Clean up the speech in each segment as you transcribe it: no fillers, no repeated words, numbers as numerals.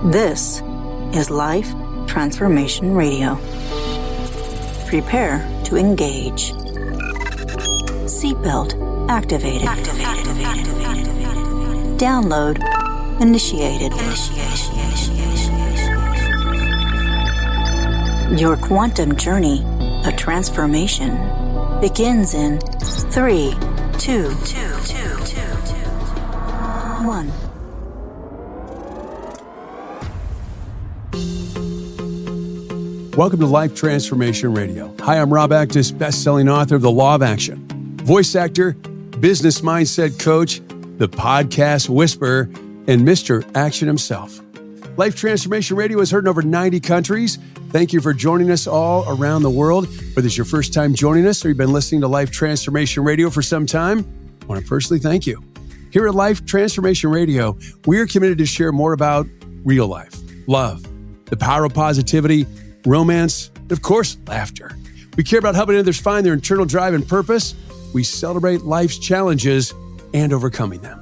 This is Life Transformation Radio. Prepare to engage. Seatbelt activated. Download initiated. Your quantum journey of transformation begins in 3, 2, 1. Welcome to Life Transformation Radio. Hi, I'm Rob Actis, best-selling author of The Law of Action, voice actor, business mindset coach, the podcast whisperer, and Mr. Action himself. Life Transformation Radio is heard in over 90 countries. Thank you for joining us all around the world. Whether it's your first time joining us or you've been listening to Life Transformation Radio for some time, I want to personally thank you. Here at Life Transformation Radio, we are committed to share more about real life, love, the power of positivity, romance, and of course, laughter. We care about helping others find their internal drive and purpose. We celebrate life's challenges and overcoming them.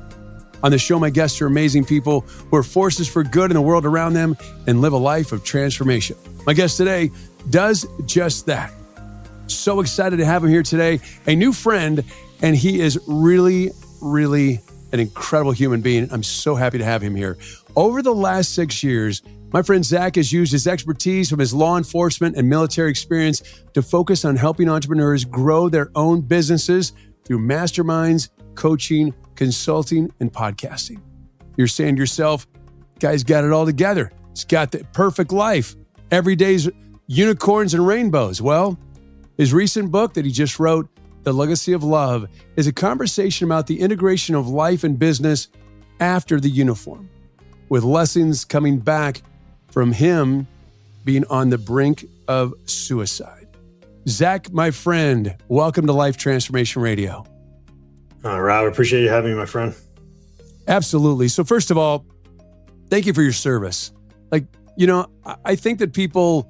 On the show, my guests are amazing people who are forces for good in the world around them and live a life of transformation. My guest today does just that. So excited to have him here today, a new friend, and he is really an incredible human being. I'm so happy to have him here. Over the last 6 years, my friend Zack has used his expertise from his law enforcement and military experience to focus on helping entrepreneurs grow their own businesses through masterminds, coaching, consulting, and podcasting. You're saying to yourself, guy's got it all together. He's got the perfect life. Every day's unicorns and rainbows. Well, his recent book that he just wrote, The Legacy of Love, is a conversation about the integration of life and business after the uniform, with lessons coming back from him being on the brink of suicide. Zack, my friend, welcome to Life Transformation Radio. Rob, I appreciate you having me, my friend. Absolutely. So first of all, thank you for your service. I think that people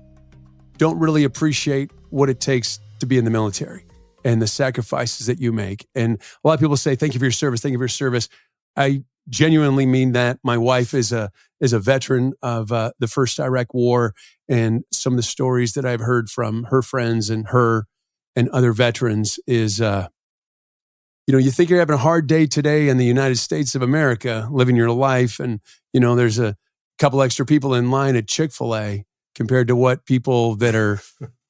don't really appreciate what it takes to be in the military and the sacrifices that you make. And a lot of people say, thank you for your service. Thank you for your service. I genuinely mean that. My wife is a veteran of the first Iraq War, and some of the stories that I've heard from her friends and her and other veterans is, you think you're having a hard day today in the United States of America, living your life, and there's a couple extra people in line at Chick-fil-A compared to what people that are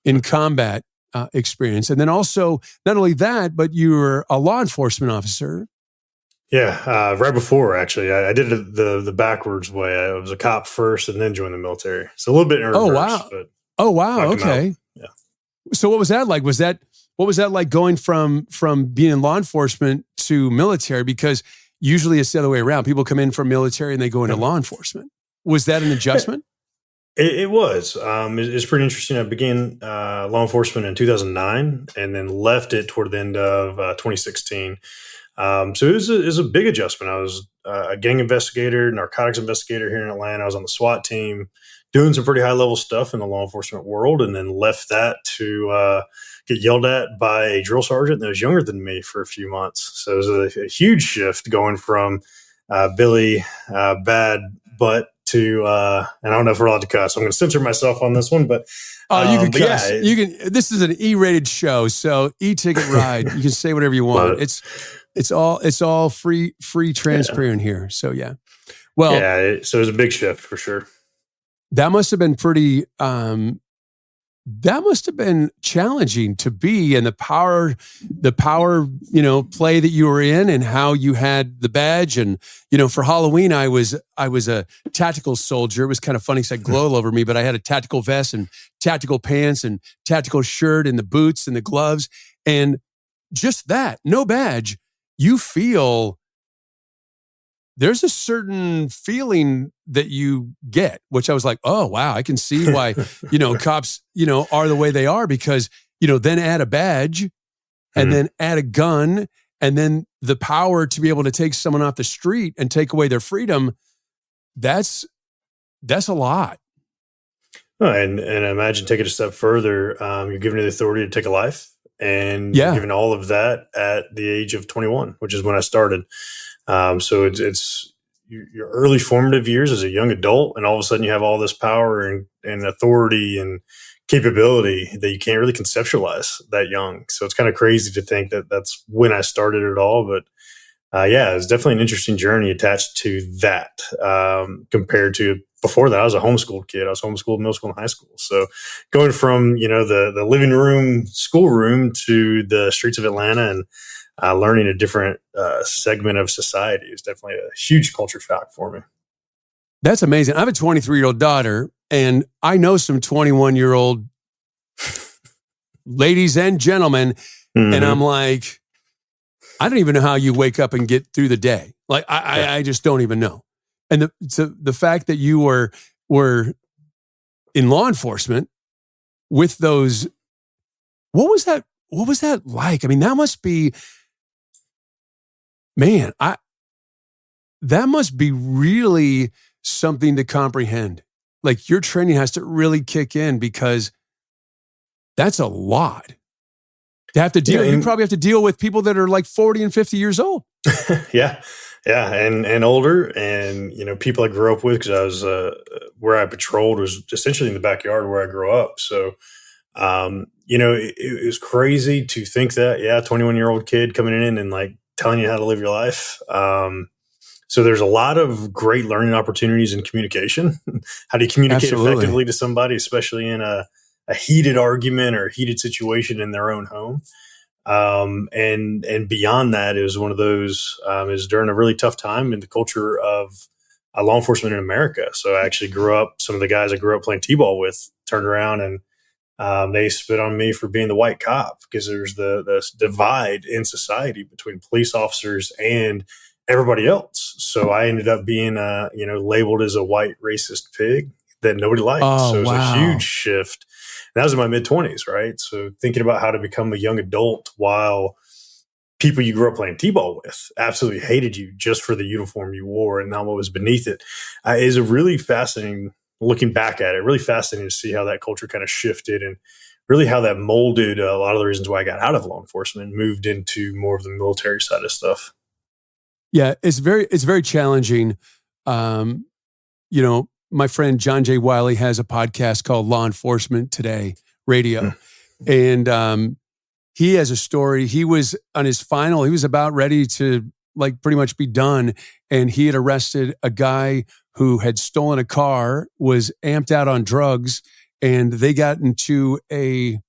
in combat experience. And then also, not only that, but you're a law enforcement officer. Yeah, right before, actually. I did it the backwards way. I was a cop first and then joined the military. So a little bit in reverse. Oh, wow. Okay. Yeah. So what was that like? What was that like going from being in law enforcement to military? Because usually it's the other way around. People come in from military and they go into law enforcement. Was that an adjustment? It was. It's pretty interesting. I began law enforcement in 2009 and then left it toward the end of 2016. So it was a big adjustment. I was a gang investigator, narcotics investigator here in Atlanta. I was on the SWAT team doing some pretty high level stuff in the law enforcement world, and then left that to get yelled at by a drill sergeant that was younger than me for a few months. So it was a huge shift going from Billy Bad Butt to, and I don't know if we're allowed to cuss. So I'm going to censor myself on this one, but you can cuss. Yeah, you can. This is an E-rated show, so E-ticket ride. You can say whatever you want. It's all free, transparent here. So yeah. Well, so it was a big shift for sure. That must have been pretty. That must have been challenging to be in the power, play that you were in, and how you had the badge. And for Halloween, I was a tactical soldier. It was kind of funny because I had glow all over me, but I had a tactical vest and tactical pants and tactical shirt and the boots and the gloves, and just that, no badge. You feel there's a certain feeling that you get, which I was like, oh, wow, I can see why, cops, are the way they are, because, then add a badge and then add a gun and then the power to be able to take someone off the street and take away their freedom. That's a lot. And imagine take it a step further. You're given the authority to take a life. And given all of that at the age of 21, which is when I started. So it's your early formative years as a young adult, and all of a sudden you have all this power and authority and capability that you can't really conceptualize that young. So it's kind of crazy to think that that's when I started it all. But yeah, it's definitely an interesting journey attached to that, compared to before that. I was a homeschooled kid. I was homeschooled middle school and high school. So going from, the living room, schoolroom to the streets of Atlanta and learning a different segment of society is definitely a huge culture shock for me. That's amazing. I have a 23-year-old daughter, and I know some 21-year-old ladies and gentlemen, and I'm like, I don't even know how you wake up and get through the day. Like, I just don't even know. And the fact that you were in law enforcement with those, what was that like? I mean, that must be, man, that must be really something to comprehend. Like, your training has to really kick in, because that's a lot to have to deal. You probably have to deal with people that are like 40 and 50 years old. Yeah. And older, and, people I grew up with, because I was, where I patrolled was essentially in the backyard where I grew up. So, it was crazy to think that, 21-year-old kid coming in and like telling you how to live your life. So there's a lot of great learning opportunities in communication. How do you communicate effectively to somebody, especially in a heated argument or a heated situation in their own home? And beyond that, it was one of those, is during a really tough time in the culture of law enforcement in America. So I actually some of the guys I grew up playing T-ball with turned around and they spit on me for being the white cop, because there's the divide in society between police officers and everybody else. So I ended up being, labeled as a white racist pig that nobody liked. So it was a huge shift. And that was in my mid-20s, right? So thinking about how to become a young adult while people you grew up playing T-ball with absolutely hated you just for the uniform you wore and not what was beneath it, is a really fascinating, looking back at it, really fascinating to see how that culture kind of shifted and really how that molded a lot of the reasons why I got out of law enforcement and moved into more of the military side of stuff. Yeah, it's very challenging. My friend John J. Wiley has a podcast called Law Enforcement Today Radio. And he has a story. He was on his final, he was about ready to like pretty much be done. And he had arrested a guy who had stolen a car, was amped out on drugs, and they got into a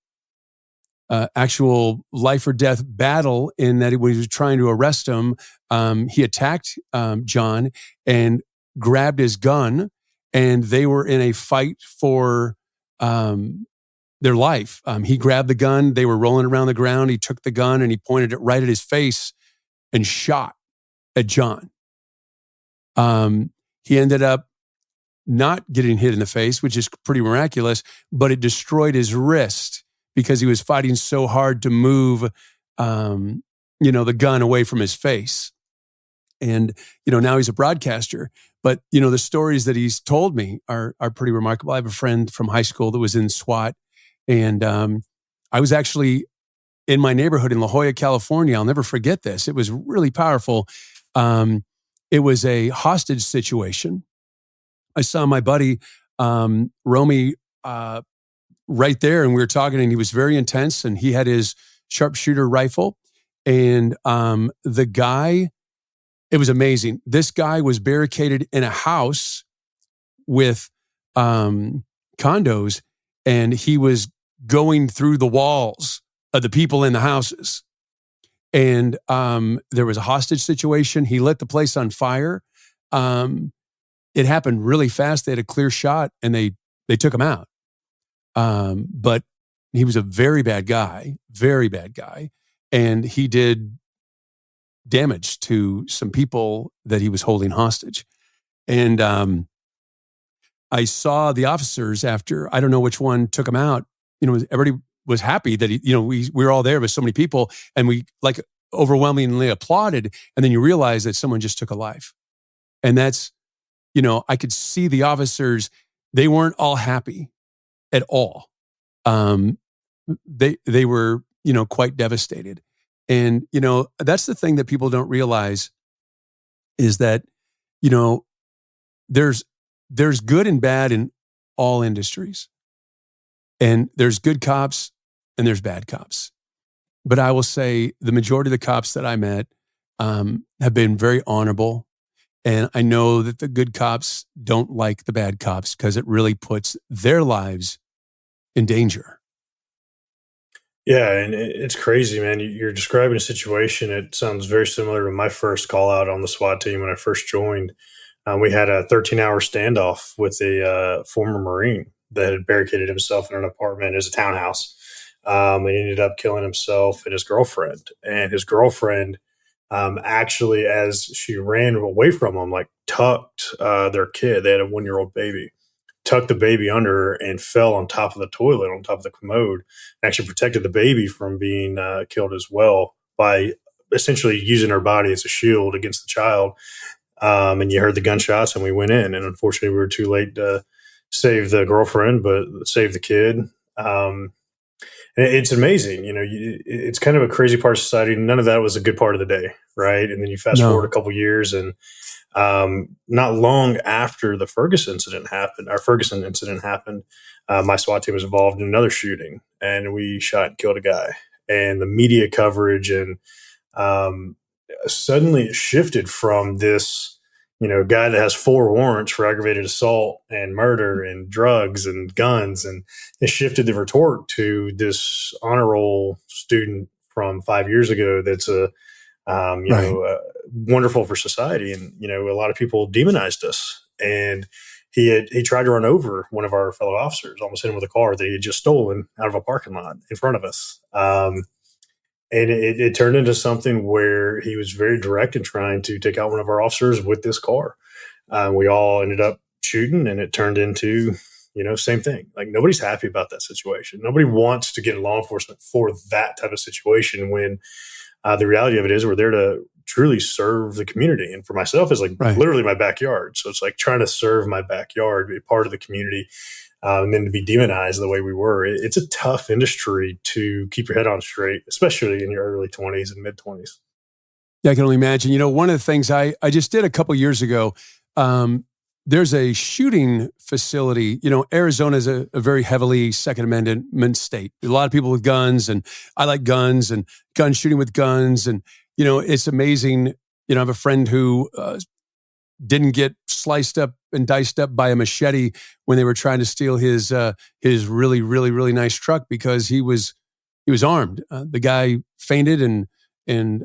actual life or death battle, in that when he was trying to arrest him, he attacked John and grabbed his gun, and they were in a fight for their life. He grabbed the gun. They were rolling around the ground. He took the gun and he pointed it right at his face and shot at John. He ended up not getting hit in the face, which is pretty miraculous, but it destroyed his wrist because he was fighting so hard to move, the gun away from his face. And, now he's a broadcaster. But, the stories that he's told me are pretty remarkable. I have a friend from high school that was in SWAT. And I was actually in my neighborhood in La Jolla, California. I'll never forget this. It was really powerful. It was a hostage situation. I saw my buddy, Romy, right there, and we were talking, and he was very intense, and he had his sharpshooter rifle. And the guy, it was amazing. This guy was barricaded in a house with condos, and he was going through the walls of the people in the houses. And there was a hostage situation. He lit the place on fire. It happened really fast. They had a clear shot, and they took him out. But he was a very bad guy, and he did damage to some people that he was holding hostage. And I saw the officers after, I don't know which one took him out. Everybody was happy that we were all there with so many people, and we like overwhelmingly applauded. And then you realize that someone just took a life. And that's, I could see the officers, they weren't all happy at all. They were, quite devastated. And, that's the thing that people don't realize, is that you know, there's good and bad in all industries. And there's good cops and there's bad cops. But I will say the majority of the cops that I met have been very honorable. And I know that the good cops don't like the bad cops because it really puts their lives in danger. Yeah, and it's crazy, man. You're describing a situation. It sounds very similar to my first call out on the SWAT team when I first joined. We had a 13-hour standoff with a former Marine that had barricaded himself in an apartment as a townhouse. And he ended up killing himself and his girlfriend. And his girlfriend actually, as she ran away from him, like tucked their kid. They had a 1-year-old baby. Tucked the baby under her and fell on top of the toilet, on top of the commode. Actually protected the baby from being killed as well by essentially using her body as a shield against the child. And you heard the gunshots, and we went in. And unfortunately, we were too late to save the girlfriend, but save the kid. It's amazing. It's kind of a crazy part of society. None of that was a good part of the day, right? And then you fast forward a couple years, and not long after the Ferguson incident happened, my SWAT team was involved in another shooting, and we shot and killed a guy. And the media coverage and suddenly it shifted from this, guy that has 4 warrants for aggravated assault and murder and drugs and guns, and it shifted the retort to this honor roll student from 5 years ago that's wonderful for society. And, a lot of people demonized us. And he tried to run over one of our fellow officers, almost hit him with a car that he had just stolen out of a parking lot in front of us. And it turned into something where he was very direct in trying to take out one of our officers with this car. We all ended up shooting, and it turned into, same thing. Like, nobody's happy about that situation. Nobody wants to get in law enforcement for that type of situation when the reality of it is we're there to truly serve the community. And for myself, it's literally my backyard. So it's like trying to serve my backyard, be part of the community. And then to be demonized the way we were, it's a tough industry to keep your head on straight, especially in your early 20s and mid 20s. Yeah, I can only imagine. One of the things I just did a couple years ago, there's a shooting facility. Arizona is a very heavily Second Amendment state. A lot of people with guns, and I like guns and gun shooting with guns. And, it's amazing. I have a friend who didn't get sliced up and diced up by a machete when they were trying to steal his really, really, really nice truck because he was armed. The guy fainted and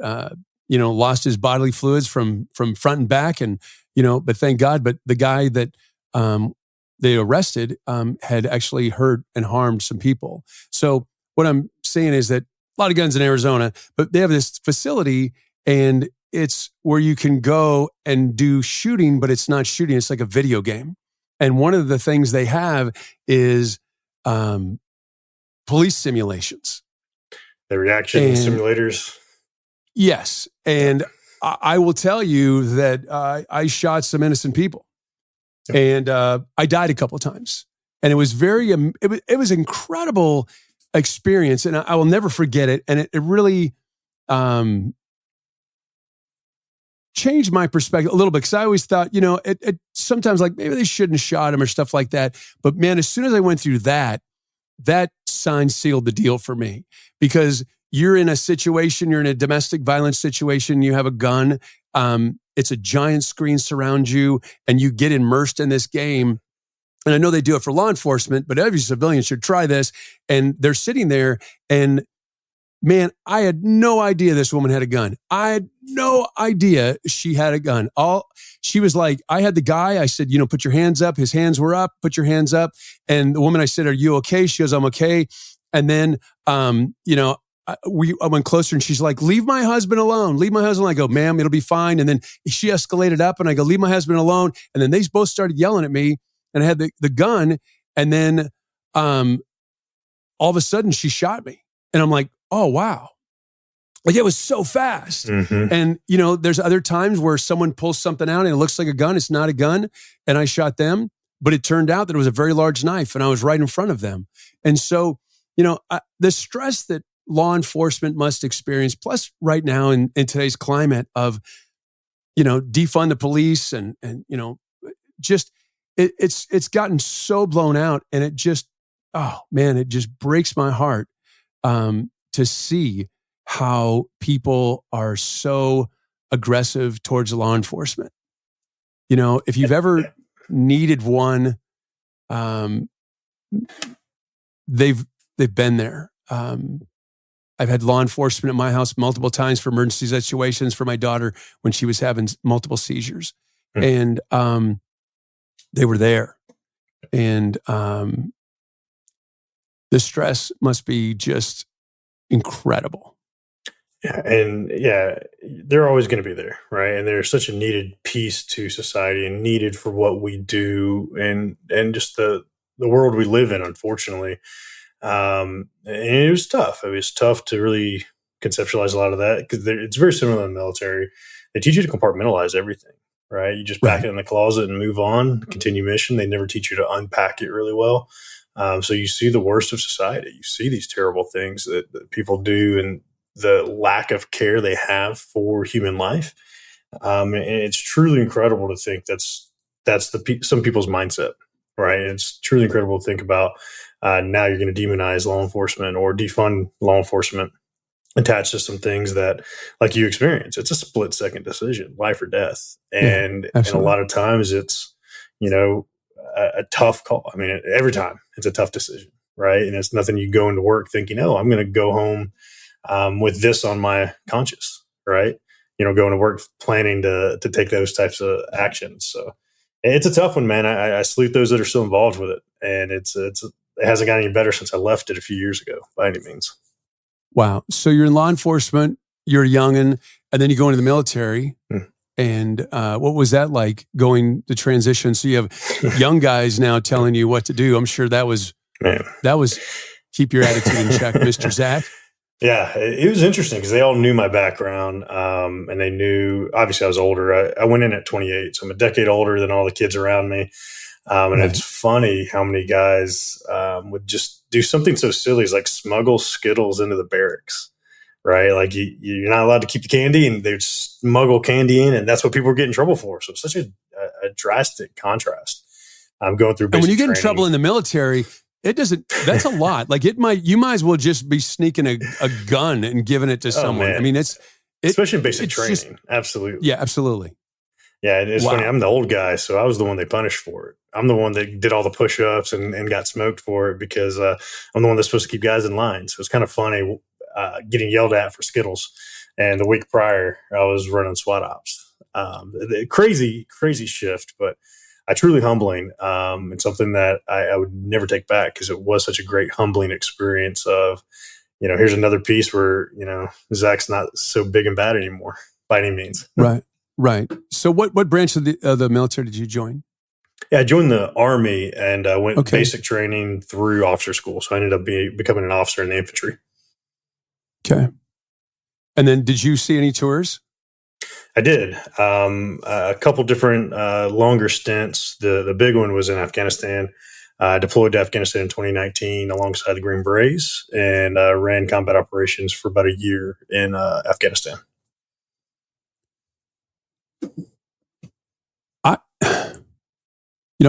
lost his bodily fluids from front and back, and but thank God. But the guy that they arrested had actually hurt and harmed some people. So what I'm saying is that a lot of guns in Arizona, but they have this facility, and it's where you can go and do shooting, but it's not shooting. It's like a video game. And one of the things they have is police simulations. The reaction simulators. Yes. And I will tell you that I shot some innocent people. And I died a couple of times. And it was it was incredible experience. And I will never forget it. And it really changed my perspective a little bit, because I always thought, it sometimes like maybe they shouldn't have shot him or stuff like that. But man, as soon as I went through that sign sealed the deal for me, because you're in a situation, you're in a domestic violence situation, you have a gun, it's a giant screen surrounds you, and you get immersed in this game. And I know they do it for law enforcement, but every civilian should try this. And they're sitting there, and man, I had no idea this woman had a gun. I had no idea she had a gun. She was like, I had the guy, I said, put your hands up. His hands were up, put your hands up. And the woman, I said, are you okay? She goes, I'm okay. And then, I went closer, and she's like, leave my husband alone. Leave my husband alone. I go, ma'am, it'll be fine. And then she escalated up, and I go, leave my husband alone. And then they both started yelling at me, and I had the gun. And then all of a sudden she shot me. And I'm like, oh, wow. Like, it was so fast. Mm-hmm. And, there's other times where someone pulls something out and it looks like a gun. It's not a gun. And I shot them, but it turned out that it was a very large knife, and I was right in front of them. And so, the stress that law enforcement must experience, plus right now in today's climate of defund the police and just it's gotten so blown out, and it just, oh man, it just breaks my heart to see how people are so aggressive towards law enforcement. If you've ever needed one, they've been there. I've had law enforcement at my house multiple times for emergency situations for my daughter when she was having multiple seizures, and they were there, and the stress must be just incredible. Yeah, they're always going to be there, right? And they're such a needed piece to society and needed for what we do and just the world we live in, unfortunately. And it was tough. It was tough to really conceptualize a lot of that because it's very similar in the military. They teach you to compartmentalize everything, right? You just pack it in the closet and move on, continue mission. They never teach you to unpack it really well. So you see the worst of society. You see these terrible things that people do and the lack of care they have for human life. And it's truly incredible to think that's some people's mindset, right? It's truly incredible to think about now you're going to demonize law enforcement or defund law enforcement attached to some things that, like you experience, it's a split-second decision, life or death. And a lot of times it's, a tough call. I mean, every time it's a tough decision, right? And it's nothing you go into work thinking, oh, I'm going to go home with this on my conscience, right? Going to work planning to take those types of actions. So it's a tough one, man. I salute those that are still involved with it. And it hasn't gotten any better since I left it a few years ago by any means. Wow. So you're in law enforcement, you're a youngin', and then you go into the military. And what was that like going the transition? So you have young guys now telling you what to do. I'm sure that was keep your attitude in check, Mr. Zack. Yeah, it was interesting because they all knew my background, and they knew, obviously I was older. I went in at 28, so I'm a decade older than all the kids around me. And it's funny how many guys would just do something so silly as like smuggle Skittles into the barracks, right? Like you're not allowed to keep the candy, and they smuggle candy in, and that's what people were getting in trouble for. So it's such a drastic contrast. I'm going through basic and when you get training. In trouble in the military, that's a lot. Like you might as well just be sneaking a gun and giving it to someone. Man. I mean, especially in basic training. Just, absolutely. Yeah, absolutely. Yeah, it's funny. I'm the old guy, so I was the one they punished for it. I'm the one that did all the push-ups and got smoked for it because I'm the one that's supposed to keep guys in line. So it's kind of funny getting yelled at for Skittles. And the week prior, I was running SWAT ops. Crazy shift, but truly humbling. And something that I would never take back because it was such a great humbling experience of, here's another piece where, Zach's not so big and bad anymore by any means. Right. So what branch of the military did you join? Yeah, I joined the Army and went basic training through officer school. So I ended up becoming an officer in the infantry. Okay. And then did you see any tours? I did. A couple different longer stints. The big one was in Afghanistan. I deployed to Afghanistan in 2019 alongside the Green Berets and ran combat operations for about a year in Afghanistan.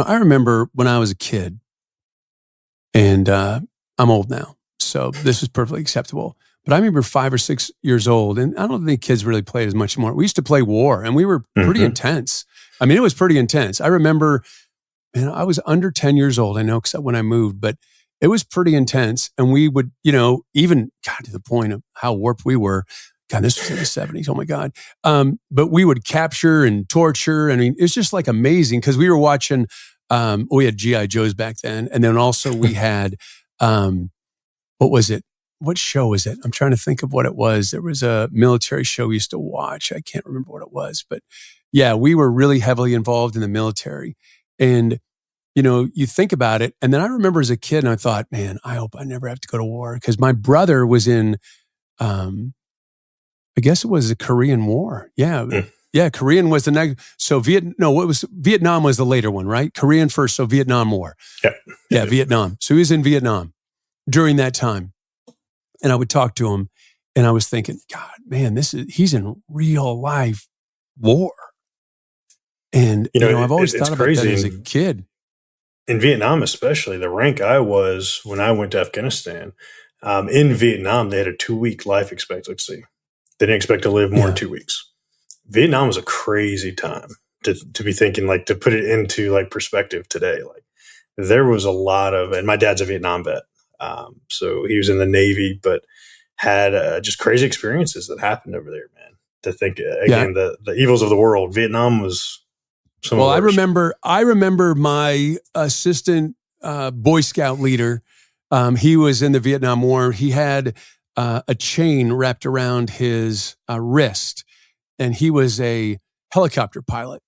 I remember when I was a kid, and I'm old now, so this is perfectly acceptable. But I remember 5 or 6 years old, and I don't think kids really played as much anymore. We used to play war, and we were pretty intense. I mean, it was pretty intense. I remember, man, I was under 10 years old, I know, because when I moved, but it was pretty intense. And we would, even to the point of how warped we were. God, this was in the 70s. Oh my God. But we would capture and torture. I mean, it's just like amazing because we were watching, we had G.I. Joes back then. And then also we had, what was it? What show was it? I'm trying to think of what it was. There was a military show we used to watch. I can't remember what it was, but yeah, we were really heavily involved in the military. And, you think about it. And then I remember as a kid and I thought, man, I hope I never have to go to war because my brother was in, I guess it was the Korean War. Yeah. Yeah. Korean was the next. So Vietnam was the later one, right? Korean first. So Vietnam War. Yeah. Vietnam. So he was in Vietnam during that time. And I would talk to him and I was thinking, God, man, he's in real life war. And, I've always it's thought about that crazy. as a kid. In Vietnam, especially the rank I was when I went to Afghanistan, in Vietnam, they had a 2-week life expectancy. They didn't expect to live more than 2 weeks. Vietnam was a crazy time to be thinking, like, to put it into like perspective today. Like, there was a lot of, and my dad's a Vietnam vet. So he was in the Navy, but had just crazy experiences that happened over there, man. To think, again, the evils of the world. Vietnam was some of the worst. I remember my assistant Boy Scout leader. He was in the Vietnam War. He had a chain wrapped around his wrist, and he was a helicopter pilot.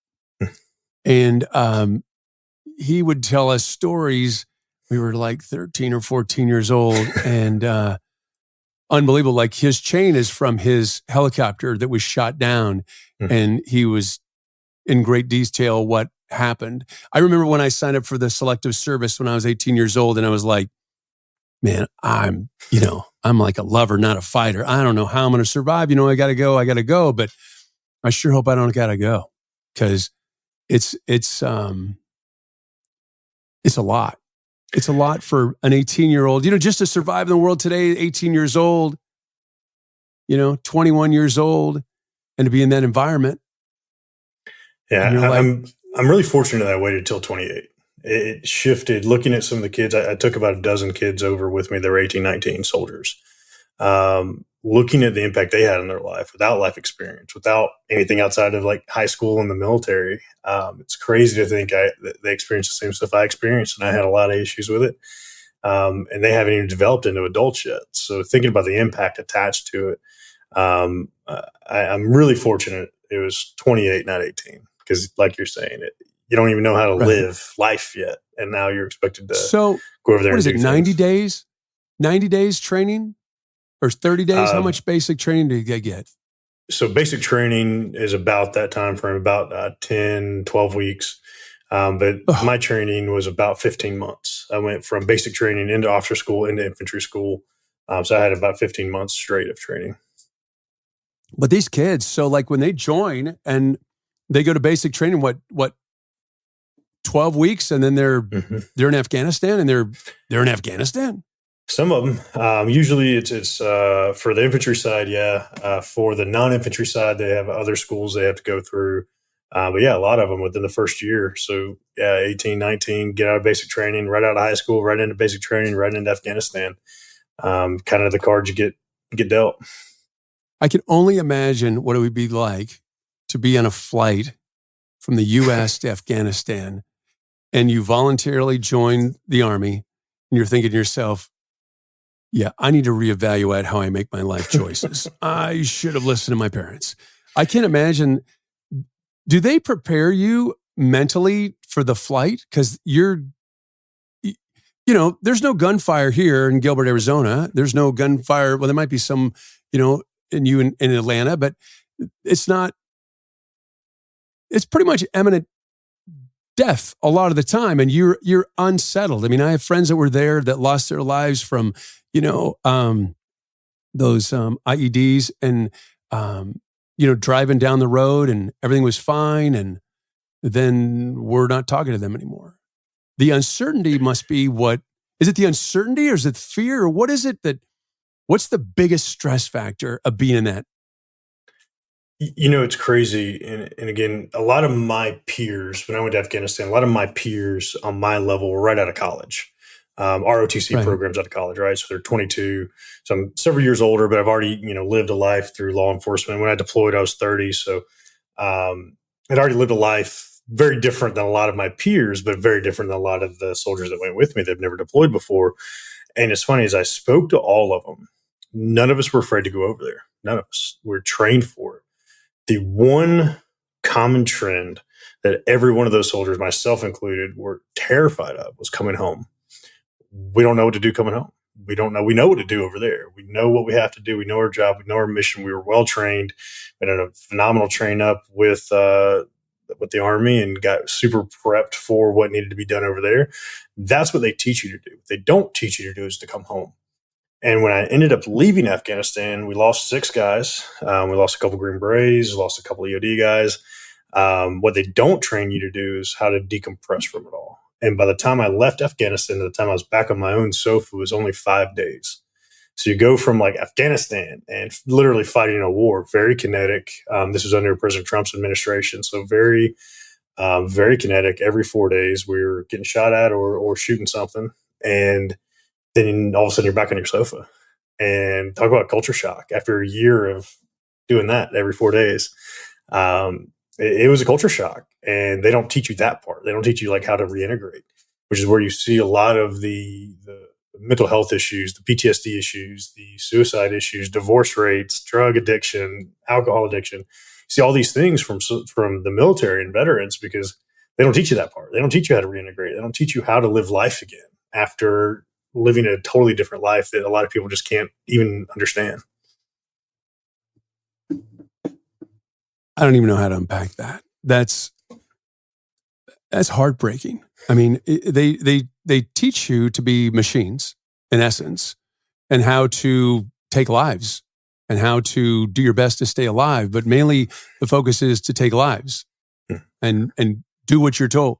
And he would tell us stories. We were like 13 or 14 years old, and unbelievable. Like, his chain is from his helicopter that was shot down, and he was in great detail what happened. I remember when I signed up for the selective service when I was 18 years old, and I was like, man, I'm like a lover, not a fighter. I don't know how I'm going to survive. I got to go, but I sure hope I don't got to go, because it's a lot. It's a lot for an 18-year-old, just to survive in the world today, 18 years old, 21 years old, and to be in that environment. Yeah, I'm really fortunate that I waited till 28. It shifted. Looking at some of the kids, I took about a dozen kids over with me. They were 18, 19 soldiers. Looking at the impact they had in their life without life experience, without anything outside of like high school and the military. It's crazy to think they experienced the same stuff I experienced, and I had a lot of issues with it. And they haven't even developed into adults yet. So thinking about the impact attached to it, I'm really fortunate it was 28, not 18. Because, like you're saying, you don't even know how to live life yet, and now you're expected to go over there. What is it? 90 days? 90 days training, or 30 days? How much basic training do you get? So basic training is about that time frame, about 10, 12 weeks. But my training was about 15 months. I went from basic training into officer school, into infantry school. So I had about 15 months straight of training. But these kids, so like when they join and they go to basic training, what 12 weeks, and then they're in Afghanistan, and they're in Afghanistan. Some of them. Usually it's for the infantry side, for the non-infantry side, they have other schools they have to go through. But yeah, a lot of them within the first year. So 18, 19, get out of basic training, right out of high school, right into basic training, right into Afghanistan. Kind of the cards you get dealt. I can only imagine what it would be like to be on a flight from the U.S. to Afghanistan, and you voluntarily join the Army, and you're thinking to yourself, yeah, I need to reevaluate how I make my life choices. I should have listened to my parents. I can't imagine. Do they prepare you mentally for the flight? Because there's no gunfire here in Gilbert, Arizona. There's no gunfire. Well, there might be some, in Atlanta, but it's not. It's pretty much imminent death a lot of the time, and you're unsettled. I mean, I have friends that were there that lost their lives from, those IEDs, and driving down the road, and everything was fine, and then we're not talking to them anymore. The uncertainty must be is it the uncertainty, or is it fear, or what is it what's the biggest stress factor of being in that? It's crazy. And again, a lot of my peers, when I went to Afghanistan, a lot of my peers on my level were right out of college. ROTC programs out of college, right? So they're 22. So I'm several years older, but I've already, lived a life through law enforcement. When I deployed, I was 30. So I'd already lived a life very different than a lot of my peers, but very different than a lot of the soldiers that went with me. They've never deployed before. And it's funny, as I spoke to all of them, none of us were afraid to go over there. None of us. We're trained for it. The one common trend that every one of those soldiers, myself included, were terrified of was coming home. We don't know what to do coming home. We don't know. We know what to do over there. We know what we have to do. We know our job. We know our mission. We were well trained. We had a phenomenal train up with the Army, and got super prepped for what needed to be done over there. That's what they teach you to do. What they don't teach you to do is to come home. And when I ended up leaving Afghanistan, we lost 6 guys. We lost a couple Green Berets, lost a couple EOD guys. What they don't train you to do is how to decompress from it all. And by the time I left Afghanistan to the time I was back on my own sofa, it was only 5 days. So you go from like Afghanistan and literally fighting a war, very kinetic. This was under President Trump's administration. So very, very kinetic. Every 4 days we were getting shot at or shooting something. And then all of a sudden you're back on your sofa. And talk about culture shock after a year of doing that every 4 days. It was a culture shock, and they don't teach you that part. They don't teach you like how to reintegrate, which is where you see a lot of the mental health issues, the PTSD issues, the suicide issues, divorce rates, drug addiction, alcohol addiction. You see all these things from the military and veterans because they don't teach you that part. They don't teach you how to reintegrate. They don't teach you how to live life again after living a totally different life that a lot of people just can't even understand. I don't even know how to unpack that. That's heartbreaking. I mean, they teach you to be machines in essence, and how to take lives and how to do your best to stay alive. But mainly the focus is to take lives and do what you're told.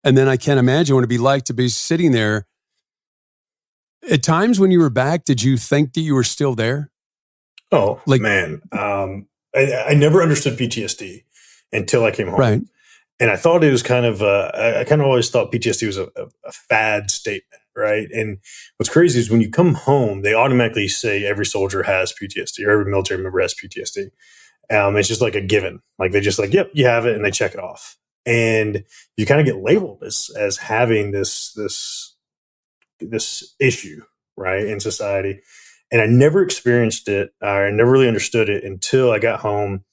And then I can't imagine what it'd be like to be sitting there. At times when you were back, did you think that you were still there? Oh, like, man. I never understood PTSD until I came home. Right. And I thought it was kind of, I kind of always thought PTSD was a fad statement, right? And what's crazy is when you come home, they automatically say every soldier has PTSD or every military member has PTSD. It's just like a given. Like they just like, yep, you have it, and they check it off. And you kind of get labeled as having this issue, right, in society. And I never experienced it. I never really understood it until I got home.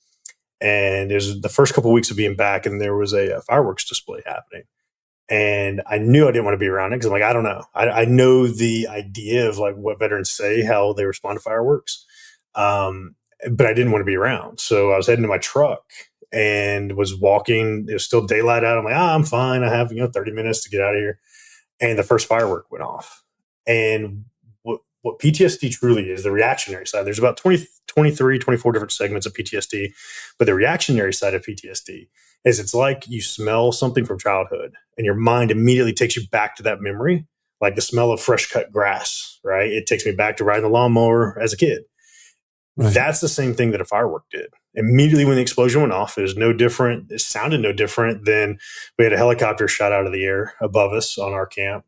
And it was the first couple of weeks of being back, and there was a fireworks display happening. And I knew I didn't want to be around it because I'm like, I don't know. I know the idea of like what veterans say, how they respond to fireworks. But I didn't want to be around. So I was heading to my truck and was walking. It was still daylight out. I'm like, I'm fine. I have 30 minutes to get out of here. And the first firework went off. And what PTSD truly is, the reactionary side, there's about 23, 24 different segments of PTSD, but the reactionary side of PTSD is it's like you smell something from childhood and your mind immediately takes you back to that memory, like the smell of fresh cut grass, right? It takes me back to riding the lawnmower as a kid. Right. That's the same thing that a firework did. Immediately when the explosion went off, it was no different. It sounded no different than we had a helicopter shot out of the air above us on our camp.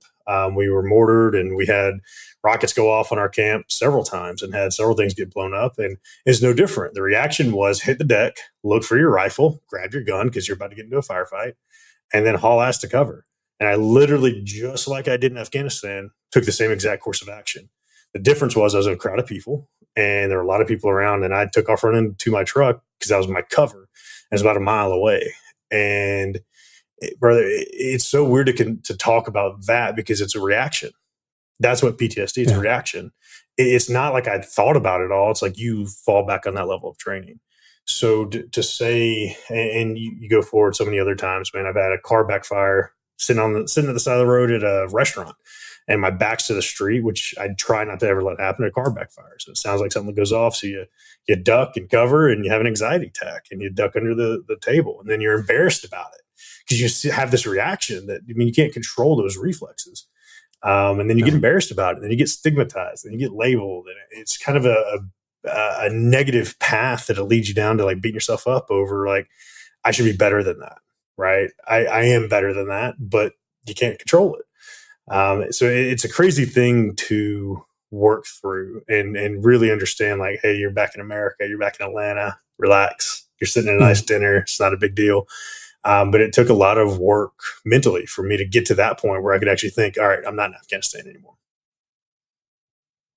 We were mortared, and we had rockets go off on our camp several times and had several things get blown up. And it's no different. The reaction was hit the deck, look for your rifle, grab your gun because you're about to get into a firefight, and then haul ass to cover. And I literally, just like I did in Afghanistan, took the same exact course of action. The difference was I was in a crowd of people, and there were a lot of people around, and I took off running to my truck because that was my cover. It was about a mile away. And brother, it's so weird to talk about that because it's a reaction. That's what PTSD is, a reaction. It's not like I thought about it all. It's like you fall back on that level of training. So to say, and you go forward so many other times, man, I've had a car backfire sitting at the side of the road at a restaurant, and my back's to the street, which I try not to ever let happen. A car backfire. So it sounds like something goes off. So you duck and cover, and you have an anxiety attack, and you duck under the table, and then you're embarrassed about it because you have this reaction that, I mean, you can't control those reflexes. And then you get embarrassed about it, and then you get stigmatized, and you get labeled, and it's kind of a negative path that leads you down to like beating yourself up over like, I should be better than that, right? I am better than that, but you can't control it. So it's a crazy thing to work through and really understand like, hey, you're back in America, you're back in Atlanta, relax, you're sitting at a nice dinner, it's not a big deal. But it took a lot of work mentally for me to get to that point where I could actually think, all right, I'm not in Afghanistan anymore.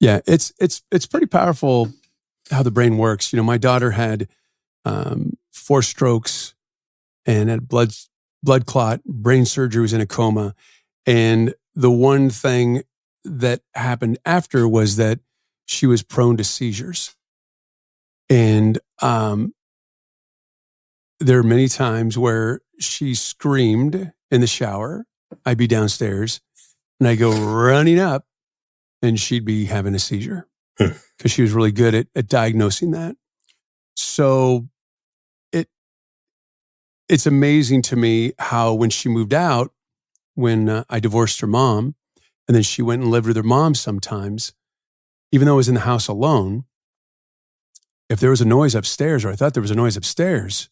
Yeah, it's pretty powerful how the brain works. You know, my daughter had 4 strokes and had blood clot, brain surgery, was in a coma. And the one thing that happened after was that she was prone to seizures. And there are many times where she screamed in the shower. I'd be downstairs and I'd go running up and she'd be having a seizure because she was really good at diagnosing that. So it's amazing to me how when she moved out, when I divorced her mom, and then she went and lived with her mom sometimes, even though I was in the house alone, if there was a noise upstairs or I thought there was a noise upstairs,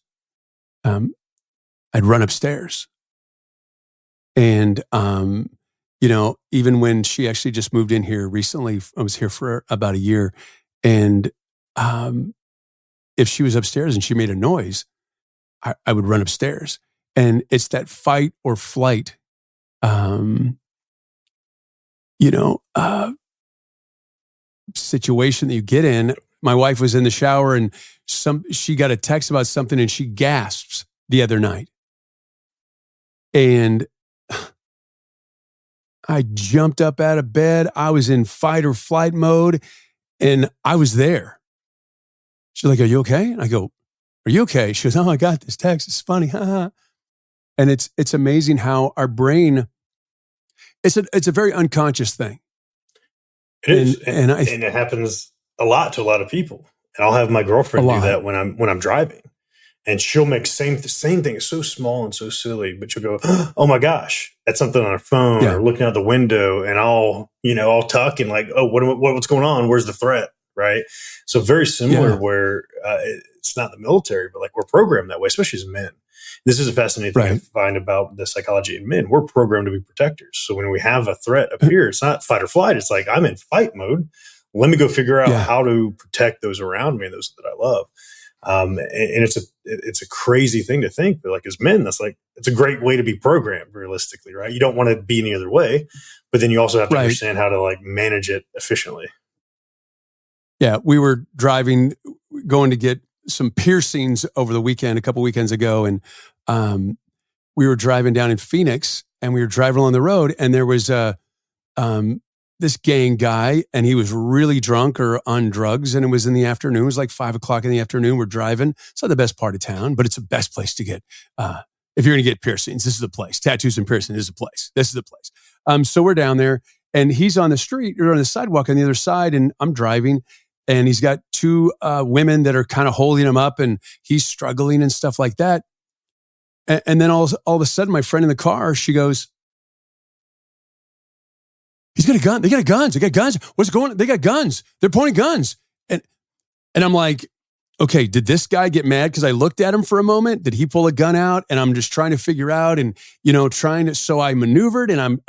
I'd run upstairs. And, even when she actually just moved in here recently, I was here for about a year. And if she was upstairs and she made a noise, I would run upstairs. And it's that fight or flight, situation that you get in. My wife was in the shower and she got a text about something and she gasps the other night. And I jumped up out of bed. I was in fight or flight mode and I was there. She's like, "Are you okay?" And I go, "Are you okay?" She goes, "Oh, I got this text. It's funny." And it's amazing how our brain, it's a very unconscious thing. It is. And it happens a lot to a lot of people. And I'll have my girlfriend do that when I'm driving. And she'll make the same thing. It's so small and so silly, but she'll go, "Oh my gosh, that's something on her phone," or looking out the window, and I'll tuck and like, "Oh, what's going on? Where's the threat?" Right. So very similar where it's not the military, but like we're programmed that way, especially as men. This is a fascinating thing I find about the psychology in men. We're programmed to be protectors. So when we have a threat appear, it's not fight or flight. It's like, I'm in fight mode. Let me go figure out how to protect those around me and those that I love. And it's a crazy thing to think, but like as men, it's a great way to be programmed realistically, right? You don't want to be any other way, but then you also have to understand how to like manage it efficiently. Yeah. We were going to get some piercings over the weekend, a couple weekends ago. And, we were driving down in Phoenix and we were driving along the road and there was this gang guy and he was really drunk or on drugs. And it was in the afternoon. It was like 5:00 in the afternoon. We're driving. It's not the best part of town, but it's the best place to get, if you're going to get piercings, this is the place. Tattoos and piercings, this is the place. This is the place. So we're down there and he's on the street or on the sidewalk on the other side and I'm driving and he's got two women that are kind of holding him up and he's struggling and stuff like that. And then all of a sudden, my friend in the car, she goes, "He's got a gun. They got guns. They got guns. What's going on? They got guns. They're pointing guns." And I'm like, okay, did this guy get mad because I looked at him for a moment? Did he pull a gun out? And I'm just trying to figure out and, so I maneuvered and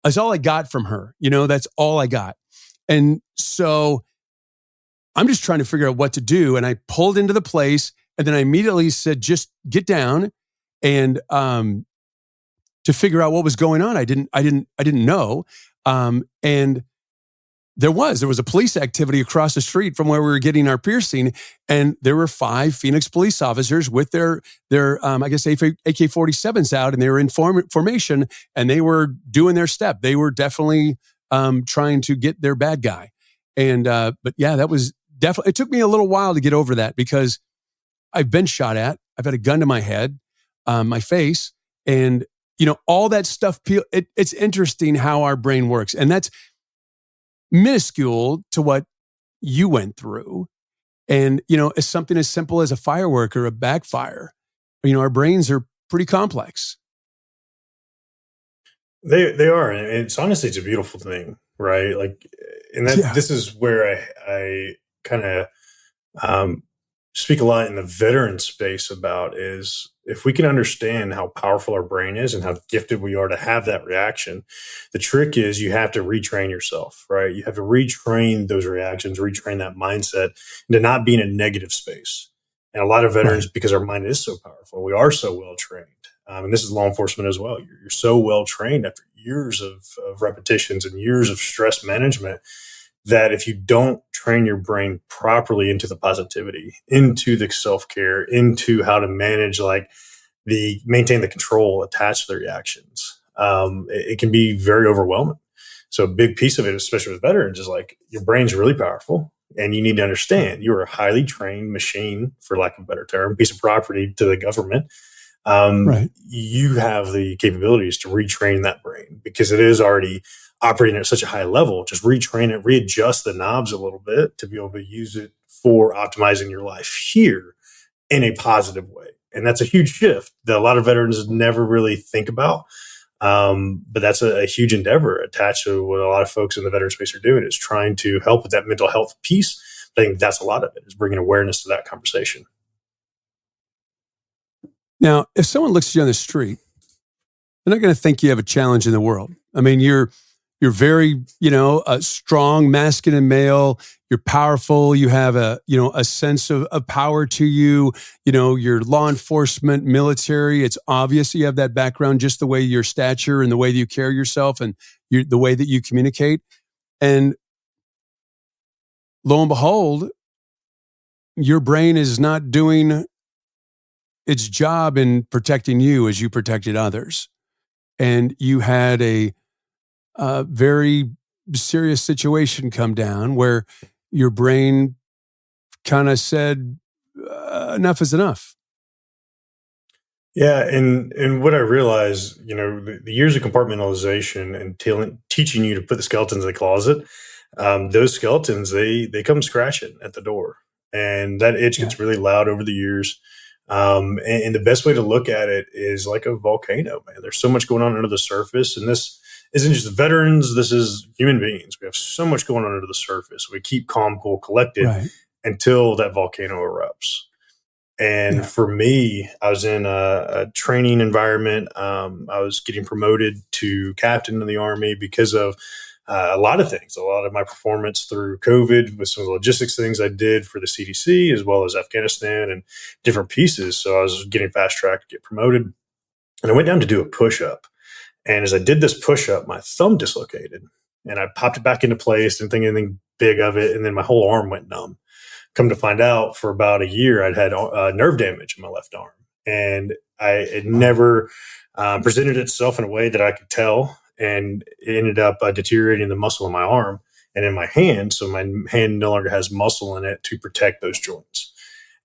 that's all I got from her. That's all I got. And so I'm just trying to figure out what to do. And I pulled into the place and then I immediately said, "Just get down." And to figure out what was going on, I didn't know. And there was a police activity across the street from where we were getting our piercing, and there were 5 Phoenix police officers with their I guess AK-47s out, and they were in formation, and they were doing their step. They were definitely trying to get their bad guy. And but yeah, that was definitely. It took me a little while to get over that because I've been shot at. I've had a gun to my head. My face, and all that stuff. It's interesting how our brain works, and that's minuscule to what you went through. And it's something as simple as a firework or a backfire. Our brains are pretty complex. They are, and it's honestly it's a beautiful thing, right? Like, and this is where I kind of speak a lot in the veteran space about is if we can understand how powerful our brain is and how gifted we are to have that reaction, the trick is you have to retrain yourself, right? You have to retrain those reactions, retrain that mindset into not being in a negative space. And a lot of veterans, because our mind is so powerful, we are so well trained. And this is law enforcement as well. You're so well trained after years of repetitions and years of stress management that if you don't train your brain properly into the positivity, into the self-care, into how to manage maintain the control attached to the reactions, it can be very overwhelming. So a big piece of it, especially with veterans, is like your brain's really powerful and you need to understand you're a highly trained machine, for lack of a better term, piece of property to the government. You have the capabilities to retrain that brain because it is already operating at such a high level. Just retrain it, readjust the knobs a little bit to be able to use it for optimizing your life here in a positive way. And that's a huge shift that a lot of veterans never really think about. But that's a huge endeavor attached to what a lot of folks in the veteran space are doing, is trying to help with that mental health piece. I think that's a lot of it, is bringing awareness to that conversation. Now, if someone looks at you on the street, they're not going to think you have a challenge in the world. I mean, you're very, a strong, masculine male. You're powerful. You have a sense of power to you. You're law enforcement, military. It's obvious you have that background, just the way your stature and the way that you carry yourself and the way that you communicate. And lo and behold, your brain is not doing its job in protecting you as you protected others. And you had a very serious situation come down where your brain kind of said, enough is enough. Yeah. And what I realized, the years of compartmentalization and teaching you to put the skeletons in the closet, those skeletons, they come scratching at the door, and that itch gets really loud over the years. And the best way to look at it is like a volcano, man. There's so much going on under the surface, and this isn't just veterans. This is human beings. We have so much going on under the surface. We keep calm, cool, collected until that volcano erupts. And for me, I was in a training environment. I was getting promoted to captain in the Army because of a lot of things, a lot of my performance through COVID with some of the logistics things I did for the CDC, as well as Afghanistan and different pieces. So I was getting fast tracked to get promoted. And I went down to do a push-up. And as I did this push-up, my thumb dislocated. And I popped it back into place, didn't think anything big of it. And then my whole arm went numb. Come to find out, for about a year, I'd had nerve damage in my left arm. And it never presented itself in a way that I could tell. And it ended up deteriorating the muscle in my arm and in my hand. So my hand no longer has muscle in it to protect those joints.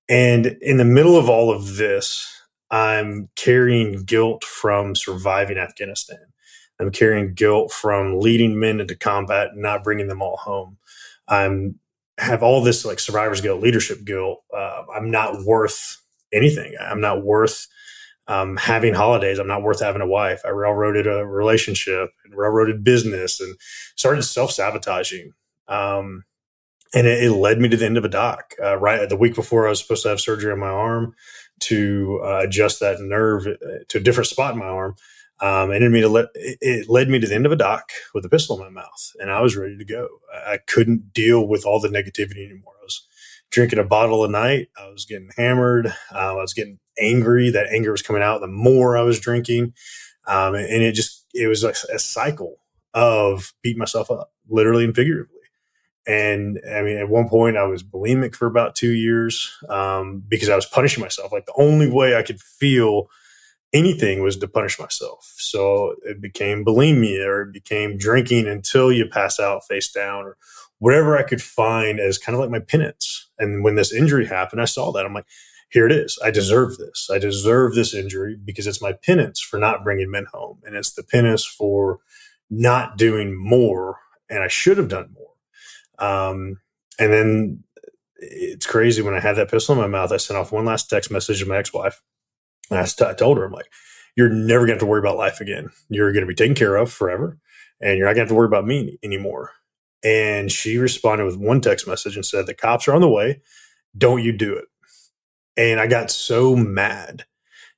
And in the middle of all of this, I'm carrying guilt from surviving Afghanistan. I'm carrying guilt from leading men into combat and not bringing them all home. Have all this like survivor's guilt, leadership guilt. I'm not worth anything. I'm not worth having holidays. I'm not worth having a wife. I railroaded a relationship and railroaded business and started self-sabotaging. And it led me to the end of a dock. Right the week before I was supposed to have surgery on my arm to adjust that nerve to a different spot in my arm. It led me to the end of a dock with a pistol in my mouth, and I was ready to go. I couldn't deal with all the negativity anymore. I was drinking a bottle a night. I was getting hammered. I was getting angry. That anger was coming out the more I was drinking. And it was like a cycle of beating myself up, literally and figuratively. And I mean, at one point I was bulimic for about 2 years because I was punishing myself. Like the only way I could feel anything was to punish myself. So it became bulimia, or it became drinking until you pass out face down, or whatever I could find as kind of like my penance. And when this injury happened, I saw that. I'm like, here it is. I deserve this. I deserve this injury because it's my penance for not bringing men home. And it's the penance for not doing more. And I should have done more. And then it's crazy. When I had that pistol in my mouth, I sent off one last text message to my ex-wife. And I told her, I'm like, you're never going to have to worry about life again. You're going to be taken care of forever, and you're not going to have to worry about me anymore. And she responded with one text message and said, the cops are on the way. Don't you do it. And I got so mad.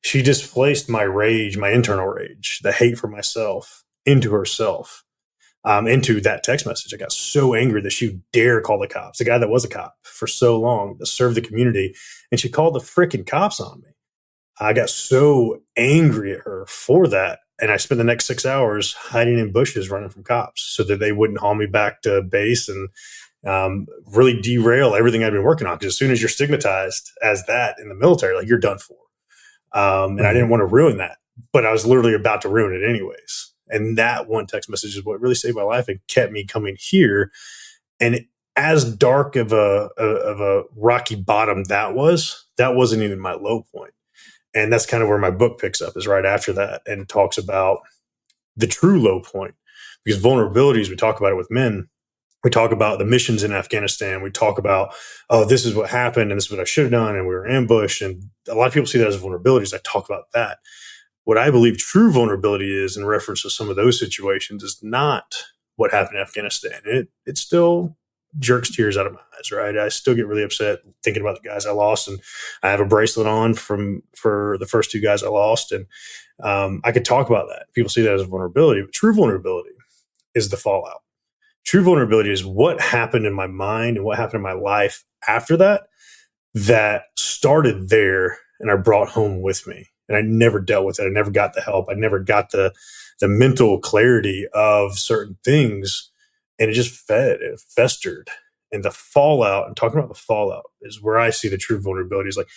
She displaced my rage, my internal rage, the hate for myself into herself, into that text message. I got so angry that she would dare call the cops, the guy that was a cop for so long to serve the community. And she called the freaking cops on me. I got so angry at her for that. And I spent the next 6 hours hiding in bushes running from cops so that they wouldn't haul me back to base and really derail everything I'd been working on. Because as soon as you're stigmatized as that in the military, like, you're done for. And I didn't want to ruin that, but I was literally about to ruin it anyways. And that one text message is what really saved my life and kept me coming here. And as dark of a rocky bottom that wasn't even my low point. And that's kind of where my book picks up, is right after that, and talks about the true low point. Because vulnerabilities, we talk about it with men, We talk about the missions in Afghanistan. We talk about, oh, this is what happened and this is what I should have done. And we were ambushed. And a lot of people see that as vulnerabilities. I talk about that. What I believe true vulnerability is in reference to some of those situations is not what happened in Afghanistan. It still jerks tears out of my eyes, right? I still get really upset thinking about the guys I lost. And I have a bracelet on for the first 2 guys I lost. And I could talk about that. People see that as a vulnerability, but true vulnerability is the fallout. True vulnerability is what happened in my mind and what happened in my life after that started there and I brought home with me. And I never dealt with it. I never got the help. I never got the mental clarity of certain things. And it just it festered. And the fallout, and talking about the fallout is where I see the true vulnerability is like,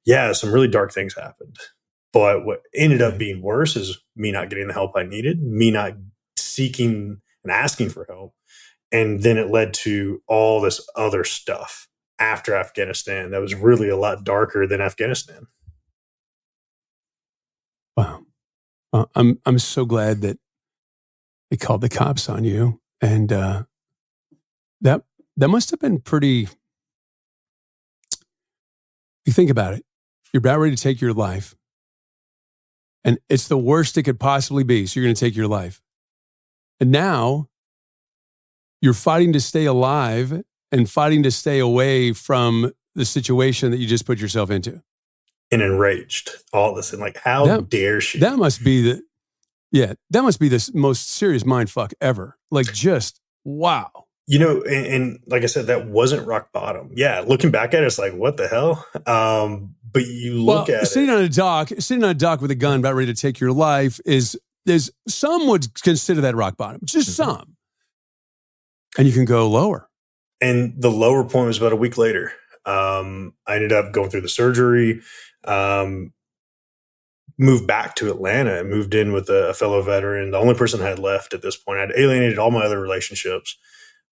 yeah, some really dark things happened. But what ended up being worse is me not getting the help I needed, me not seeking and asking for help. And then it led to all this other stuff after Afghanistan that was really a lot darker than Afghanistan. Wow. I'm so glad that they called the cops on you. And that must have been pretty, you think about it, you're about ready to take your life. And it's the worst it could possibly be. So you're going to take your life. And now you're fighting to stay alive and fighting to stay away from the situation that you just put yourself into. And enraged, all this. And like, how dare she? That must be the most serious mind fuck ever. Like, just, wow. You know, and like I said, that wasn't rock bottom. Yeah, looking back at it, it's like, what the hell? But you look at sitting on a dock with a gun about ready to take your life there's some would consider that rock bottom, just some. And you can go lower. And the lower point was about a week later. I ended up going through the surgery, moved back to Atlanta and moved in with a fellow veteran. The only person I had left at this point. I'd alienated all my other relationships.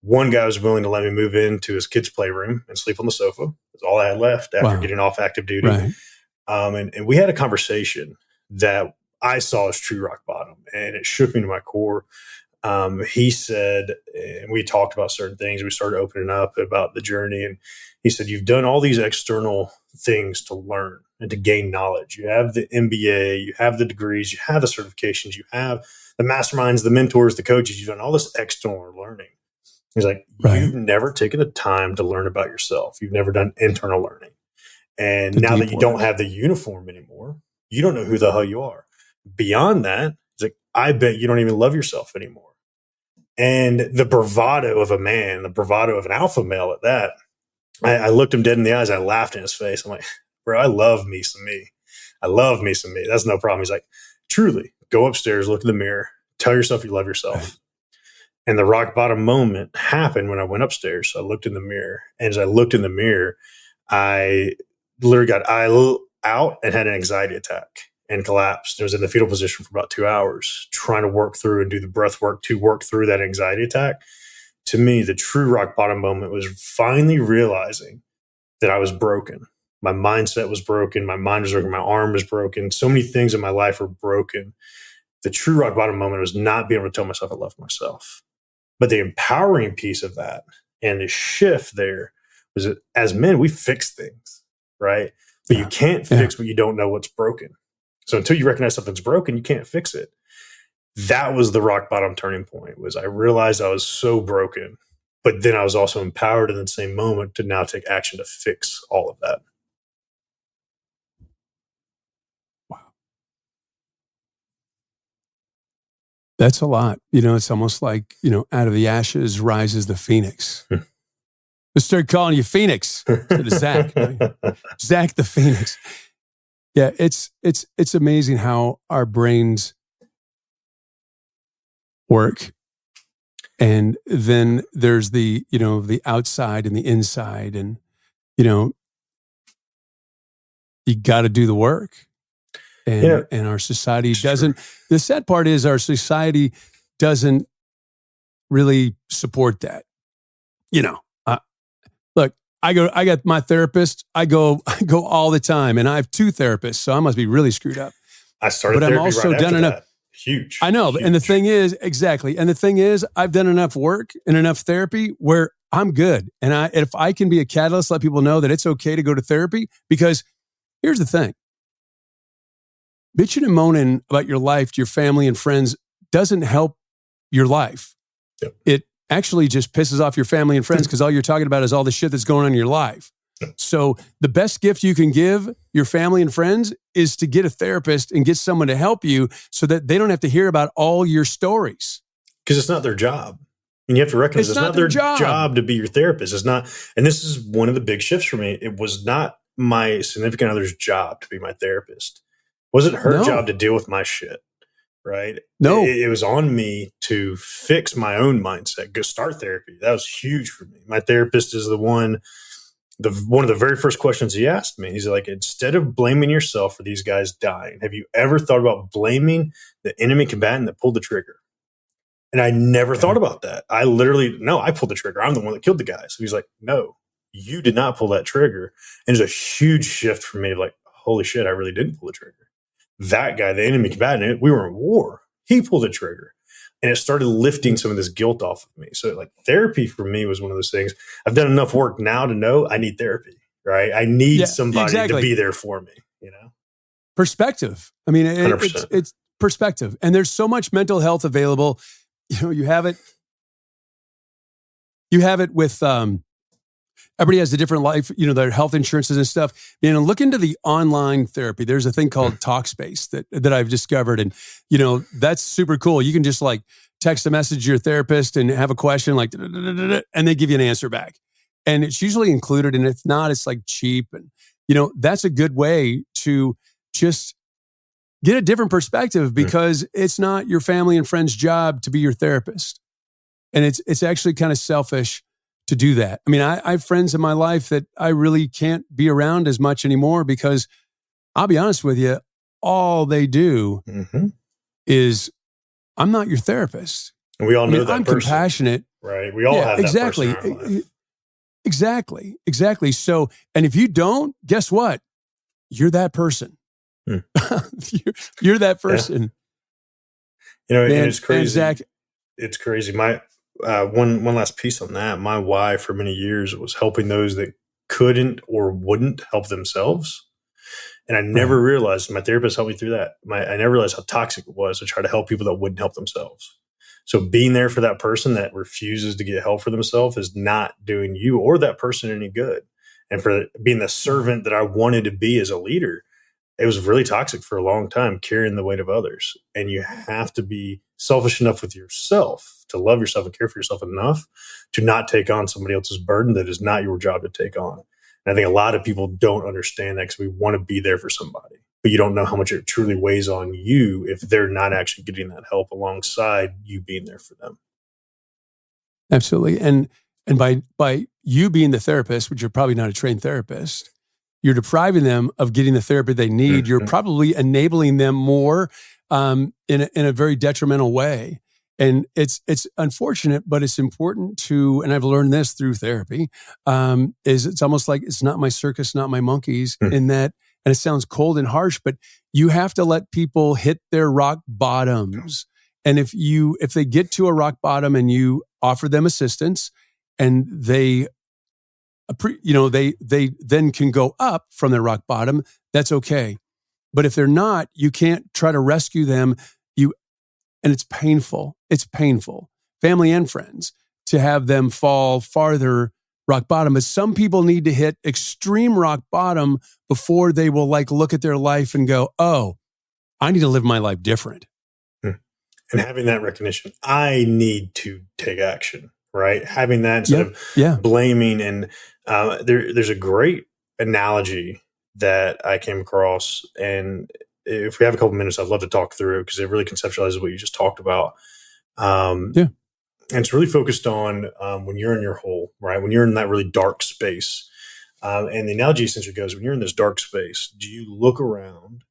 One guy was willing to let me move into his kids' playroom and sleep on the sofa. That's all I had left after getting off active duty. Right. And we had a conversation that I saw as true rock bottom, and it shook me to my core. He said, and we talked about certain things. We started opening up about the journey. And he said, you've done all these external things to learn and to gain knowledge. You have the MBA, you have the degrees, you have the certifications, you have the masterminds, the mentors, the coaches. You've done all this external learning. He's like, you've never taken the time to learn about yourself. You've never done internal learning. And now that you don't have the uniform anymore, you don't know who the hell you are. Beyond that, it's like, I bet you don't even love yourself anymore. And the bravado of a man, the bravado of an alpha male at that, I looked him dead in the eyes. I laughed in his face. I'm like, bro, I love me some me. I love me some me. That's no problem. He's like, truly, go upstairs, look in the mirror, tell yourself you love yourself. Right. And the rock bottom moment happened when I went upstairs. So I looked in the mirror. And as I looked in the mirror, I literally got out and had an anxiety attack and collapsed. I was in the fetal position for about 2 hours, trying to work through and do the breath work to work through that anxiety attack. To me, the true rock bottom moment was finally realizing that I was broken. My mindset was broken. My mind was broken. My arm was broken. So many things in my life were broken. The true rock bottom moment was not being able to tell myself I loved myself. But the empowering piece of that and the shift there was that as men, we fix things, right? But you can't fix what you don't know what's broken. So until you recognize something's broken, you can't fix it. That was the rock bottom turning point. Was I realized I was so broken, but then I was also empowered in the same moment to now take action to fix all of that. Wow. That's a lot. You know, it's almost like, you know, out of the ashes rises the phoenix. Let's start calling you Phoenix instead of Zach. Right? Zach the Phoenix. Yeah, it's amazing how our brains work. And then there's the, you know, the outside and the inside, and, you know, you got to do the work. And, and our society doesn't, the sad part is our society doesn't really support that. You know, look, I got my therapist. I go all the time, and I have 2 therapists, so I must be really screwed up. I started but therapy I'm also right done after enough. that. Huge. I know. Huge. And the thing is, exactly. And the thing is, I've done enough work and enough therapy where I'm good. And if I can be a catalyst, let people know that it's okay to go to therapy, because here's the thing. Bitching and moaning about your life to your family and friends doesn't help your life. Yep. It actually just pisses off your family and friends because all you're talking about is all the shit that's going on in your life. So the best gift you can give your family and friends is to get a therapist and get someone to help you so that they don't have to hear about all your stories. Because it's not their job. And you have to recognize it's not their job to be your therapist. It's not. And this is one of the big shifts for me. It was not my significant other's job to be my therapist. It wasn't her job to deal with my shit. Right? No. It was on me to fix my own mindset, go start therapy. That was huge for me. My therapist is one of the very first questions he asked me. He's like, instead of blaming yourself for these guys dying, have you ever thought about blaming the enemy combatant that pulled the trigger? And I never thought about that. I pulled the trigger. I'm the one that killed the guys. So he's like, no, you did not pull that trigger. And it's a huge shift for me. Like, holy shit, I really didn't pull the trigger. That guy, the enemy combatant, we were in war. He pulled the trigger. And it started lifting some of this guilt off of me. So like therapy for me was one of those things. I've done enough work now to know I need therapy, right? I need somebody to be there for me, Perspective. I mean, it's perspective. And there's so much mental health available. You have it with, everybody has a different life, their health insurances and stuff. Look into the online therapy. There's a thing called Talkspace that I've discovered. And, that's super cool. You can just like text a message to your therapist and have a question like, and they give you an answer back. And it's usually included. And if not, it's like cheap. And, that's a good way to just get a different perspective, because it's not your family and friends' job to be your therapist. And it's actually kind of selfish to do that. I mean, I have friends in my life that I really can't be around as much anymore because I'll be honest with you, all they do is, I'm not your therapist. And we all know that I'm person. Compassionate. Right. We all have that person in our life. Exactly. So, and if you don't, guess what? You're that person. You're that person. Yeah. And it's crazy. And Zach, it's crazy. My one last piece on that. My why for many years was helping those that couldn't or wouldn't help themselves. And I never realized, my therapist helped me through that. I never realized how toxic it was to try to help people that wouldn't help themselves. So being there for that person that refuses to get help for themselves is not doing you or that person any good. And for being the servant that I wanted to be as a leader, it was really toxic for a long time, carrying the weight of others. And you have to be selfish enough with yourself to love yourself and care for yourself enough to not take on somebody else's burden that is not your job to take on. And I think a lot of people don't understand that because we want to be there for somebody, but you don't know how much it truly weighs on you if they're not actually getting that help alongside you being there for them. Absolutely. And by you being the therapist, which you're probably not a trained therapist, you're depriving them of getting the therapy they need. Mm-hmm. You're probably enabling them more in a very detrimental way. And it's unfortunate, but it's important to, and I've learned this through therapy, is it's almost like it's not my circus, not my monkeys in that, and it sounds cold and harsh, but you have to let people hit their rock bottoms. And if they get to a rock bottom and you offer them assistance and they then can go up from their rock bottom, that's okay. But if they're not, you can't try to rescue them. And it's painful. It's painful, family and friends, to have them fall farther rock bottom. But some people need to hit extreme rock bottom before they will look at their life and go, oh, I need to live my life different. And having that recognition, I need to take action, right? Having that instead of blaming. And there's a great analogy that I came across, and if we have a couple minutes, I'd love to talk through it because it really conceptualizes what you just talked about. And it's really focused on when you're in your hole, right? When you're in that really dark space. And the analogy essentially goes, when you're in this dark space, do you look around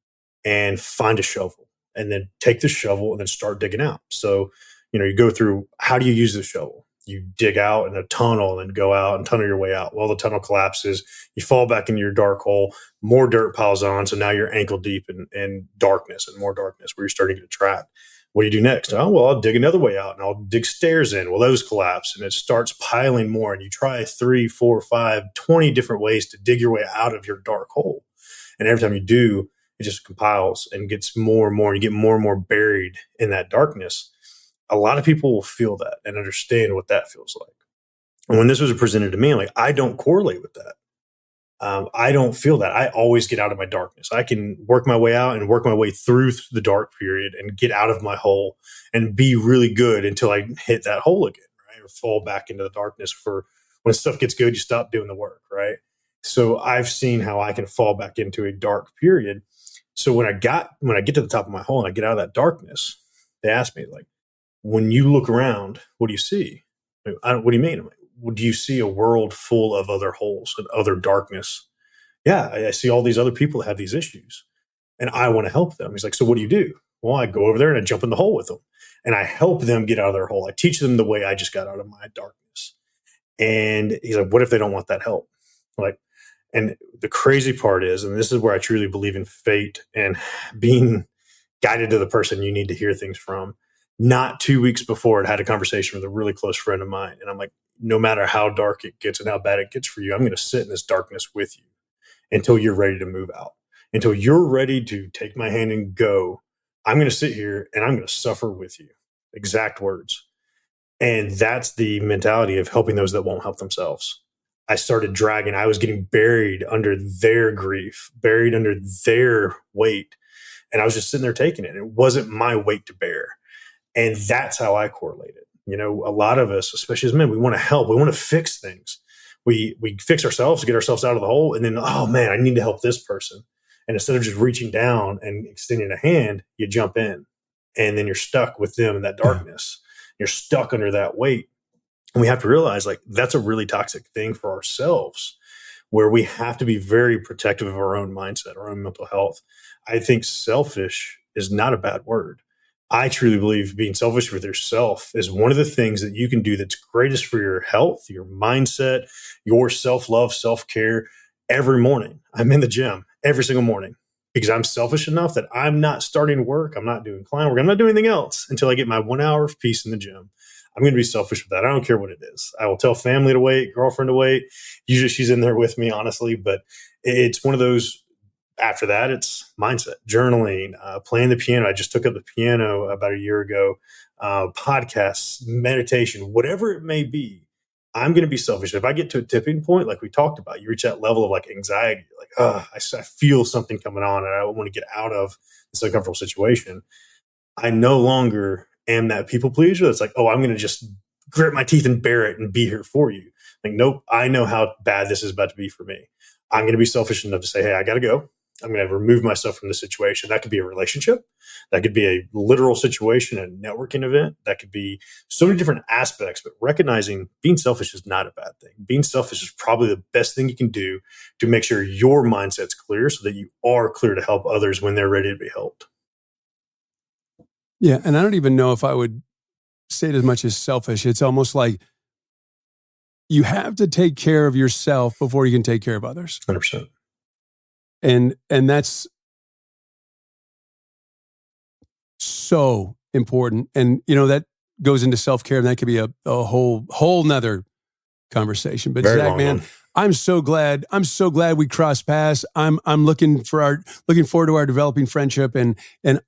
and find a shovel and then take the shovel and then start digging out? So, you go through, how do you use the shovel? You dig out in a tunnel and go out and tunnel your way out. Well, the tunnel collapses. You fall back into your dark hole. More dirt piles on. So now you're ankle deep in darkness and more darkness where you're starting to get trapped. What do you do next? Oh, well, I'll dig another way out and I'll dig stairs in. Well, those collapse and it starts piling more. And you try 3, 4, 5, 20 different ways to dig your way out of your dark hole. And every time you do, it just compiles and gets more and more. And you get more and more buried in that darkness. A lot of people will feel that and understand what that feels like. And when this was presented to me, I'm like, I don't correlate with that. I don't feel that. I always get out of my darkness. I can work my way out and work my way through the dark period and get out of my hole and be really good until I hit that hole again, right? Or fall back into the darkness. For when stuff gets good, you stop doing the work, right? So I've seen how I can fall back into a dark period. So when I get to the top of my hole and I get out of that darkness, they ask me, like, when you look around, what do you see? What do you mean? I'm like, do you see a world full of other holes and other darkness? Yeah, I see all these other people that have these issues and I want to help them. He's like, so what do you do? Well, I go over there and I jump in the hole with them and I help them get out of their hole. I teach them the way I just got out of my darkness. And he's like, what if they don't want that help? Like, and the crazy part is, and this is where I truly believe in fate and being guided to the person you need to hear things from. Not 2 weeks before, I had a conversation with a really close friend of mine. And I'm like, no matter how dark it gets and how bad it gets for you, I'm going to sit in this darkness with you until you're ready to move out. Until you're ready to take my hand and go, I'm going to sit here and I'm going to suffer with you. Exact words. And that's the mentality of helping those that won't help themselves. I started dragging. I was getting buried under their grief, buried under their weight. And I was just sitting there taking it. It wasn't my weight to bear. And that's how I correlate it. You know, a lot of us, especially as men, we want to help. We want to fix things. We fix ourselves to get ourselves out of the hole. And then, oh man, I need to help this person. And instead of just reaching down and extending a hand, you jump in. And then you're stuck with them in that darkness. You're stuck under that weight. And we have to realize, like, that's a really toxic thing for ourselves, where we have to be very protective of our own mindset, our own mental health. I think selfish is not a bad word. I truly believe being selfish with yourself is one of the things that you can do that's greatest for your health, your mindset, your self-love, self-care. Every morning, I'm in the gym every single morning because I'm selfish enough that I'm not starting work. I'm not doing client work. I'm not doing anything else until I get my 1 hour of peace in the gym. I'm going to be selfish with that. I don't care what it is. I will tell family to wait, girlfriend to wait. Usually she's in there with me, honestly, but it's one of those. After that, it's mindset, journaling, playing the piano. I just took up the piano about a year ago, podcasts, meditation, whatever it may be. I'm going to be selfish. If I get to a tipping point, like we talked about, you reach that level of like anxiety, like, I feel something coming on and I want to get out of this uncomfortable situation. I no longer am that people pleaser that's like, oh, I'm going to just grit my teeth and bear it and be here for you. Like, nope, I know how bad this is about to be for me. I'm going to be selfish enough to say, hey, I got to go. I'm going to remove myself from the situation. That could be a relationship. That could be a literal situation, a networking event. That could be so many different aspects, but recognizing being selfish is not a bad thing. Being selfish is probably the best thing you can do to make sure your mindset's clear so that you are clear to help others when they're ready to be helped. Yeah. And I don't even know if I would say it as much as selfish. It's almost like you have to take care of yourself before you can take care of others. 100%. And that's so important. And, you know, that goes into self-care, and that could be a whole nother conversation. But Very Zack, long man, one. I'm so glad we crossed paths. I'm looking forward to our developing friendship. And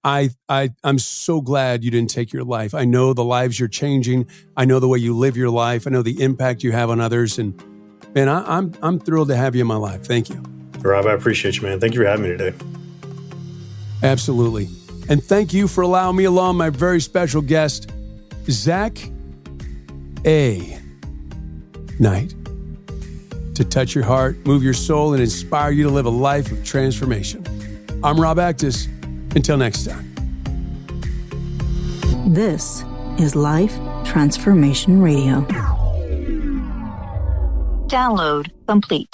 I'm so glad you didn't take your life. I know the lives you're changing. I know the way you live your life. I know the impact you have on others. And man, I'm thrilled to have you in my life. Thank you. Rob, I appreciate you, man. Thank you for having me today. Absolutely. And thank you for allowing me along, my very special guest, Zack A Knight, to touch your heart, move your soul, and inspire you to live a life of transformation. I'm Rob Actis. Until next time. This is Life Transformation Radio. Download complete.